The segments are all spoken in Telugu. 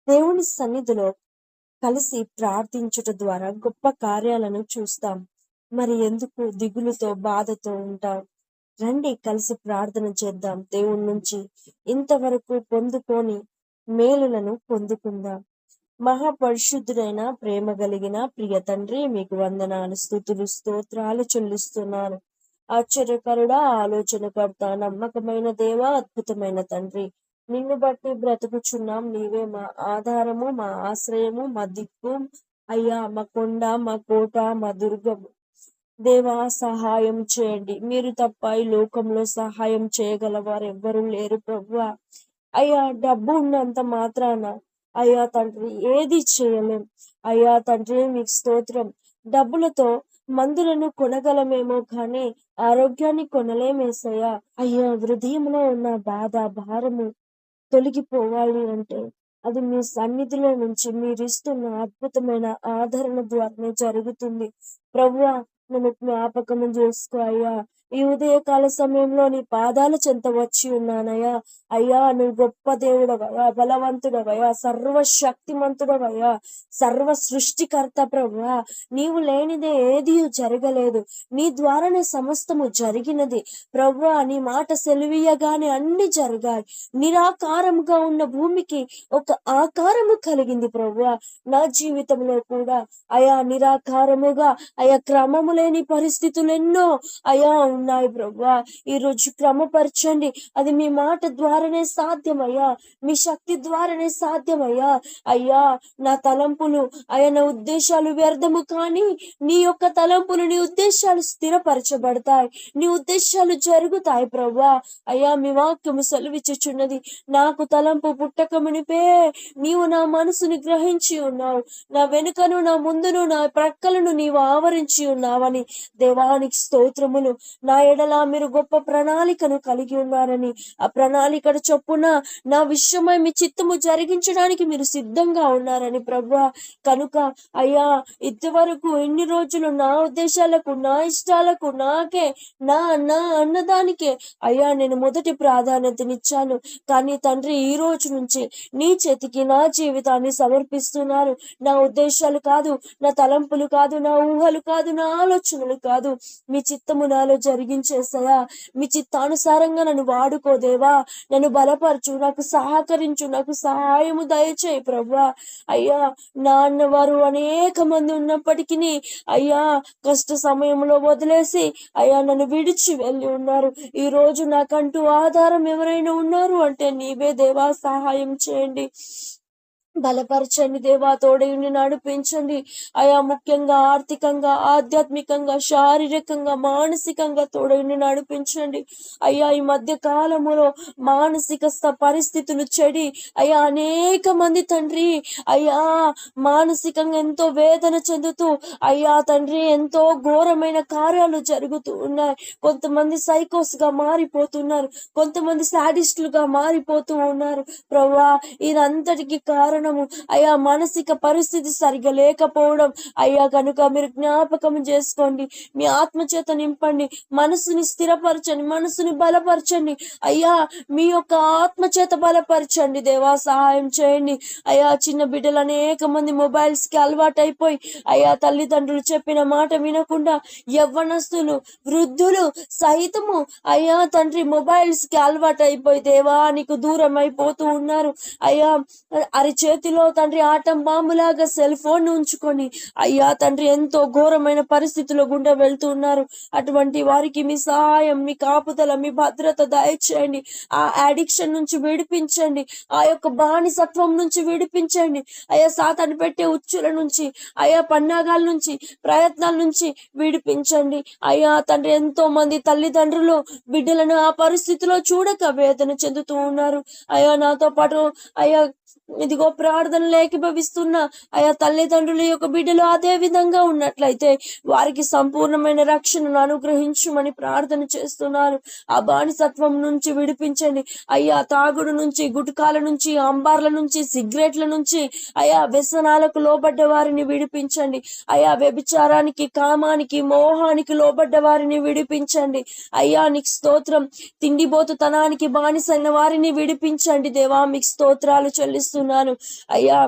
దేవుని సన్నిధిలో కలిసి ప్రార్థించుట ద్వారా గొప్ప కార్యాలను చూస్తాం. మరి ఎందుకు దిగులుతో బాధతో ఉంటాం? రండి కలిసి ప్రార్థన చేద్దాం. దేవుని నుంచి ఇంతవరకు పొందుకోని మేలులను పొందుకుందాం. మహాపరిశుద్ధుడైన ప్రేమ కలిగిన ప్రియ తండ్రి, మీకు వందనాలు, స్తుతులు, స్తోత్రాలు చెల్లిస్తున్నాను. ఆశ్చర్యకరుడా, ఆలోచనకర్త, నమ్మకమైన దేవ, అద్భుతమైన తండ్రి, నిన్ను బట్టి బ్రతుకుచున్నాం. నీవే మా ఆధారము, మా ఆశ్రయము, మా దిక్కు అయ్యా, మా కొండ, మా కోట, మా దుర్గము. దేవా, సహాయం చేయండి. మీరు తప్ప ఈ లోకంలో సహాయం చేయగల వారు ఎవ్వరూ లేరు ప్రభువా. అయ్యా, డబ్బు ఉన్నంత మాత్రాన అయ్యా తండ్రి ఏది చేయలేం. అయ్యా తండ్రి, మీకు స్తోత్రం. డబ్బులతో మందులను కొనగలమేమో కానీ ఆరోగ్యాన్ని కొనలేమేసయ్యా. అయ్యా, హృదయంలో ఉన్న బాధ, భారము తొలగిపోవాలి అంటే అది మీ సన్నిధిలో నుంచి మీరిస్తున్న అద్భుతమైన ఆదరణ ద్వారానే జరుగుతుంది. ప్రభువా, నన్ను జ్ఞాపకము చేసుకో అయ్యా. ఈ ఉదయకాల సమయంలో నీ పాదాల చెంత వచ్చి ఉన్నానయ్యా. అయ్యా, నువ్వు గొప్ప దేవుడవయ్యా, బలవంతుడవయ్యా, సర్వశక్తిమంతుడవయ్యా, సర్వ సృష్టికర్త ప్రభువా. నీవు లేనిదే ఏది జరగలేదు. నీ ద్వారానే సమస్తము జరిగినది ప్రభువా. నీ మాట సెలవీయగానే అన్ని జరిగాయి. నిరాకారముగా ఉన్న భూమికి ఒక ఆకారము కలిగింది ప్రభువా. నా జీవితంలో కూడా అయా నిరాకారముగా అయా క్రమము లేని పరిస్థితులు ఎన్నో అయా ఉన్నాయి ప్రభువా. ఈ రోజు క్రమపరచండి. అది మీ మాట ద్వారానే సాధ్యమయ్యా, మీ శక్తి ద్వారానే సాధ్యమయ్యా. అయ్యా, నా తలంపులు అయా, నా ఉద్దేశాలు వ్యర్థము కానీ నీ యొక్క తలంపులు, నీ ఉద్దేశాలు స్థిరపరచబడతాయి, నీ ఉద్దేశాలు జరుగుతాయి ప్రభువా. అయ్యా, మీ వాక్యము సెలవిచ్చుచున్నది, నాకు తలంపు పుట్టక మునిపే నీవు నా మనసుని గ్రహించి ఉన్నావు, నా వెనుకను నా ముందును నా ప్రక్కలను నీవు ఆవరించి ఉన్నావని. దేవానికి స్తోత్రములు. నా ఎడల మీరు గొప్ప ప్రణాళికను కలిగి ఉన్నారని, ఆ ప్రణాళిక చొప్పున నా విషయమై మీ చిత్తము జరిగించడానికి మీరు సిద్ధంగా ఉన్నారని ప్రభువా. కనుక అయ్యా, ఇంతవరకు ఎన్ని రోజులు నా ఉద్దేశాలకు, నా ఇష్టాలకు, నాకే నా నా అన్నదానికే అయ్యా నేను మొదటి ప్రాధాన్యతనిచ్చాను. కానీ తండ్రి, ఈ రోజు నుంచి నీ చేతికి నా జీవితాన్ని సమర్పిస్తున్నాను. నా ఉద్దేశాలు కాదు, నా తలంపులు కాదు, నా ఊహలు కాదు, నా ఆలోచనలు కాదు, మీ చిత్తము నాలో జరిగించేసయా. మీ చిత్తానుసారంగా నన్ను వాడుకోదేవా. నన్ను బలపరచు, నాకు సహకరించు, నాకు సహాయము దయచేయి ప్రభువా. అయ్యా, నా అన్నవారు అనేక మంది ఉన్నప్పటికీ అయ్యా కష్ట సమయంలో వదిలేసి అయ్యా నన్ను విడిచి వెళ్ళి ఉన్నారు. ఈ రోజు నాకంటూ ఆధారం ఎవరైనా ఉన్నారు అంటే నీవే దేవా. సహాయం చేయండి, బలపరచండి దేవా, తోడయుండి నడిపించండి అయా. ముఖ్యంగా ఆర్థికంగా, ఆధ్యాత్మికంగా, శారీరకంగా, మానసికంగా తోడయుండి నడిపించండి అయ్యా. ఈ మధ్య కాలములో మానసిక పరిస్థితులు చెడి అయ్యా అనేక మంది తండ్రి అయ్యా మానసికంగా ఎంతో వేదన చెందుతూ అయ్యా తండ్రి ఎంతో ఘోరమైన కార్యాలు జరుగుతూ ఉన్నాయి. కొంతమంది సైకోస్ గా మారిపోతున్నారు, కొంతమంది సాడిస్టులుగా మారిపోతూ ఉన్నారు ప్రభువా. ఇదంతటికి కారణము అయ్యా మానసిక పరిస్థితి సరిగా లేకపోవడం అయ్యా. కనుక మీరు జ్ఞాపకం చేసుకోండి, మీ ఆత్మచేత నింపండి, మనసుని స్థిరపరచండి, మనసుని బలపరచండి అయ్యా. మీ యొక్క ఆత్మచేత బలపరచండి దేవా. సహాయం చేయండి అయ్యా. చిన్న బిడ్డలు అనేక మంది మొబైల్స్ కి అలవాటైపోయి అయ్యా తల్లిదండ్రులు చెప్పిన మాట వినకుండా యవ్వనస్తులు, వృద్ధులు సహితము అయ్యా తండ్రి మొబైల్స్ కి అలవాటైపోయి దేవా నీకు దూరం అయిపోతూ ఉన్నారు అయ్యా. చేతిలో తండ్రి ఆటం బాంబులాగా సెల్ ఫోన్ ఉంచుకొని అయ్యా తండ్రి ఎంతో ఘోరమైన పరిస్థితుల్లో గుండా వెళ్తూ ఉన్నారు. అటువంటి వారికి మీ సహాయం, మీ కాపుదల, మీ భద్రత దయచేయండి. ఆ అడిక్షన్ నుంచి విడిపించండి, ఆ యొక్క బానిసత్వం నుంచి విడిపించండి అయ్యా. సాతాను పెట్టే ఉచ్చుల నుంచి అయ్యా, పన్నాగాల నుంచి, ప్రయత్నాల నుంచి విడిపించండి అయ్యా తండ్రి. ఎంతో మంది తల్లిదండ్రులు బిడ్డలను ఆ పరిస్థితిలో చూడక వేదన చెందుతూ ఉన్నారు అయ్యా. నాతో పాటు అయ్యా ఇదిగో ప్రార్థనలు ఏకీభవిస్తున్న అయా తల్లిదండ్రుల యొక్క బిడ్డలు అదే విధంగా ఉన్నట్లయితే వారికి సంపూర్ణమైన రక్షణను అనుగ్రహించమని ప్రార్థన చేస్తున్నాను. ఆ బానిసత్వం నుంచి విడిపించండి అయ్యా. తాగుడు నుంచి, గుట్కాల నుంచి, అంబార్ల నుంచి, సిగరెట్ల నుంచి అయా వ్యసనాలకు లోబడ్డ వారిని విడిపించండి అయా. వ్యభిచారానికి, కామానికి, మోహానికి లోబడ్డ వారిని విడిపించండి అయ్యా. నీకు స్తోత్రం. తిండిబోతుతనానికి బానిసైన వారిని విడిపించండి దేవా. మీకు స్తోత్రాలు చెల్లిస్తున్నాను అయ్యా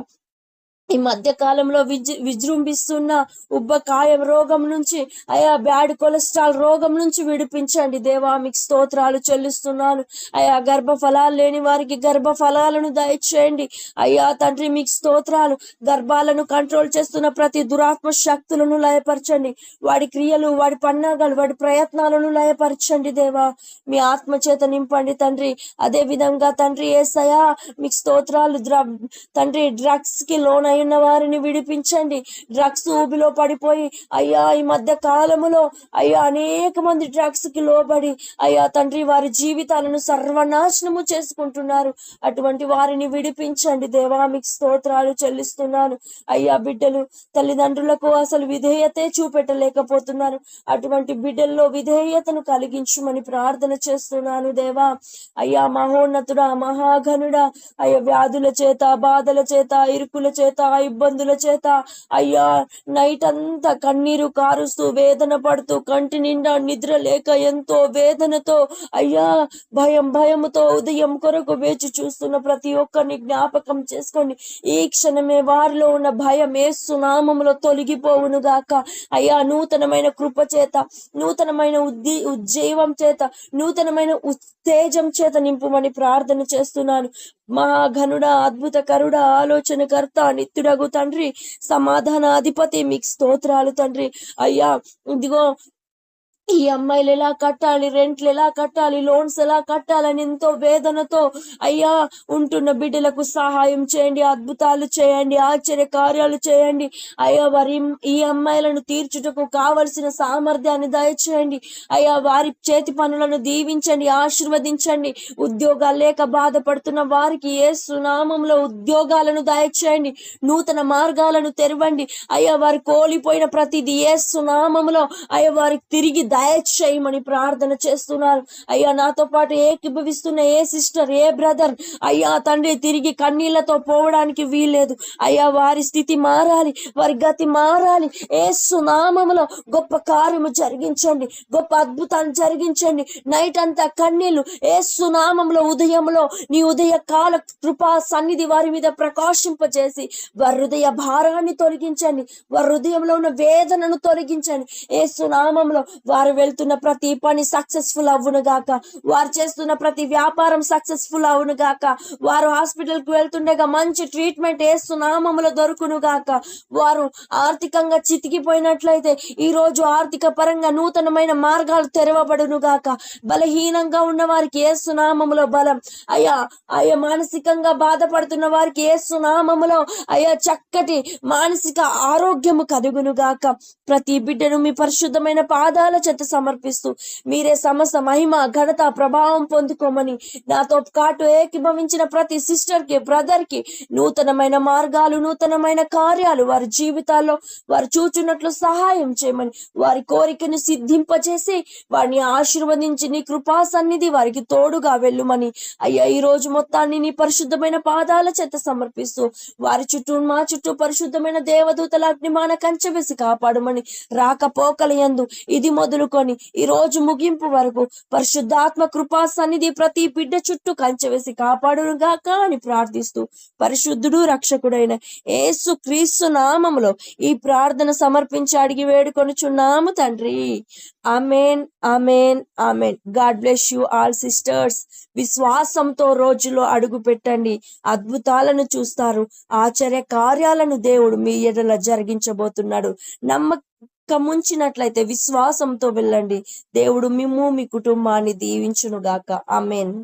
ఈ మధ్య కాలంలో విజృంభిస్తున్న ఉబ్బకాయ రోగం నుంచి, అయా బ్యాడ్ కొలెస్ట్రాల్ రోగం నుంచి విడిపించండి దేవా. మీకు స్తోత్రాలు చెల్లిస్తున్నాను. అయా గర్భఫలాలు లేని వారికి గర్భఫలాలను దయచేయండి అయ్యా తండ్రి. మీకు స్తోత్రాలు. గర్భాలను కంట్రోల్ చేస్తున్న ప్రతి దురాత్మ శక్తులను లయపరచండి. వాడి క్రియలు, వాడి పన్నాగాలు, వాడి ప్రయత్నాలను లయపరచండి దేవా. మీ ఆత్మ చేత నింపండి తండ్రి. అదే విధంగా తండ్రి యేసయ్యా మీకు స్తోత్రాలు. తండ్రి డ్రగ్స్ కి లోన్ అయిన వారిని విడిపించండి. డ్రగ్స్ ఊబిలో పడిపోయి అయ్యా ఈ మధ్య కాలములో అయ్యా అనేక మంది డ్రగ్స్ కి లోబడి అయ్యా తండ్రి వారి జీవితాలను సర్వనాశనము చేసుకుంటున్నారు. అటువంటి వారిని విడిపించండి దేవా. మీకు స్తోత్రాలు చెల్లిస్తున్నాను. అయ్యా బిడ్డలు తల్లిదండ్రులకు అసలు విధేయతే చూపెట్టలేకపోతున్నారు. అటువంటి బిడ్డల్లో విధేయతను కలిగించుమని ప్రార్థన చేస్తున్నాను దేవా. అయ్యా మహోన్నతుడా, మహాఘనుడా, అయ్యా వ్యాధుల చేత, బాధల చేత, ఇరుకుల చేత, ఇబ్బందుల చేత అయ్యా నైట్ అంతా కన్నీరు కారుస్తూ వేదన పడుతూ కంటి నిండా నిద్ర లేక ఎంతో వేదనతో అయ్యా భయముతో ఉదయం కొరకు వేచి చూస్తున్న ప్రతి ఒక్కరిని జ్ఞాపకం చేసుకోండి. ఈ క్షణమే వారిలో ఉన్న భయం యేసు నామములో తొలగిపోవును గాక. అయ్యా నూతనమైన కృప చేత, నూతనమైన ఉజ్జీవం చేత, నూతనమైన ఉత్తేజం చేత నింపుమని ప్రార్థన చేస్తున్నాను. మహాఘనుడా, అద్భుతకరుడా, ఆలోచనకర్త, నిత్యుడగు తండ్రి, సమాధానాధిపతి మీకు స్తోత్రాలు తండ్రి. అయ్యా ఇదిగో ఈ అమ్మాయిలు ఎలా కట్టాలి, రెంట్లు ఎలా కట్టాలి, లోన్స్ ఎలా కట్టాలని ఎంతో వేదనతో అయ్యా ఉంటున్న బిడ్డలకు సహాయం చేయండి. అద్భుతాలు చేయండి, ఆశ్చర్య కార్యాలు చేయండి అయ్యా. వారి ఈ అమ్మాయిలను తీర్చుటకు కావలసిన సామర్థ్యాన్ని దయచేయండి అయ్యా. వారి చేతి పనులను దీవించండి, ఆశీర్వదించండి. ఉద్యోగాలు లేక బాధపడుతున్న వారికి యేసు నామములో ఉద్యోగాలను దయచేయండి. నూతన మార్గాలను తెరవండి అయ్యా. వారి కోల్పోయిన ప్రతిదీ యేసు నామములో అయ్యా వారికి తిరిగి దయచేయమని ప్రార్థన చేస్తున్నారు అయ్యా. నాతో పాటు ఏకీభవిస్తున్న ఏ సిస్టర్, ఏ బ్రదర్ అయ్యా తండ్రి తిరిగి కన్నీళ్లతో పోవడానికి వీల్లేదు అయ్యా. వారి స్థితి మారాలి, వారి గతి మారాలి. యేసు నామములో గొప్ప కార్యము జరిగించండి, గొప్ప అద్భుతాన్ని జరిగించండి. నైట్ అంతా కన్నీళ్లు యేసు నామములో ఉదయంలో నీ ఉదయ కాల కృపా సన్నిధి వారి మీద ప్రకాశింపజేసి వారి హృదయ భారాన్ని తొలగించండి, వారి హృదయంలో ఉన్న వేదనను తొలగించండి. యేసు నామములో వారు వెళ్తున్న ప్రతి పని సక్సెస్ఫుల్ అవును గాక. వారు చేస్తున్న ప్రతి వ్యాపారం సక్సెస్ఫుల్ అవును గాక. వారు హాస్పిటల్ కు వెళ్తుండగా మంచి ట్రీట్మెంట్ యేసు నామములో దొరుకును గాక. వారు ఆర్థికంగా చితికిపోయినట్లయితే ఈ రోజు ఆర్థిక పరంగా నూతనమైన మార్గాలు తెరవబడును గాక. బలహీనంగా ఉన్న వారికి యేసు నామములో బలం అయ్యా. అయ్యా మానసికంగా బాధపడుతున్న వారికి యేసు నామములో అయ్యా చక్కటి మానసిక ఆరోగ్యము కలుగును గాక. ప్రతి బిడ్డను మీ పరిశుద్ధమైన పాదాల చేత సమర్పిస్తూ మీరే సమస్త మహిమ, ఘనత, ప్రభావం పొందుకోమని నాతో పాటు ఏకీభవించిన ప్రతి సిస్టర్ కి, బ్రదర్ కి నూతనమైన మార్గాలు, నూతనమైన కార్యాలు వారి జీవితాల్లో వారు చూచున్నట్లు సహాయం చేయమని, వారి కోరికను సిద్ధింపజేసి వారిని ఆశీర్వదించి నీ కృపా సన్నిధి వారికి తోడుగా వెళ్ళుమని అయ్యా ఈ రోజు మొత్తాన్ని నీ పరిశుద్ధమైన పాదాల చేత సమర్పిస్తూ వారి చుట్టూ, మా చుట్టూ పరిశుద్ధమైన దేవదూతల అగ్నిమాన కంచె వేసి కాపాడమని, రాకపోకల యందు ఇది మొదలుకొని ఈ రోజు ముగింపు వరకు పరిశుద్ధాత్మ కృపా సన్నిధి ప్రతి బిడ్డ చుట్టూ కంచె వేసి కాపాడునుగాక అని ప్రార్థిస్తూ పరిశుద్ధుడు, రక్షకుడైన యేసు క్రీస్తు నామములో ఈ ప్రార్థన సమర్పించి అడిగి వేడుకొనుచున్నాము తండ్రి. Amen, amen, amen. God bless you all sisters. విశ్వాసంతో రోజులో అడుగు పెట్టండి, అద్భుతాలను చూస్తారు. ఆశ్చర్య కార్యాలను దేవుడు మీ ఎడల జరిగించబోతున్నాడు. నమ్మకముంచినట్లయితే విశ్వాసంతో వెళ్ళండి. దేవుడు మిమ్ము, మీ కుటుంబాన్ని దీవించునుగాక. ఆమెన్.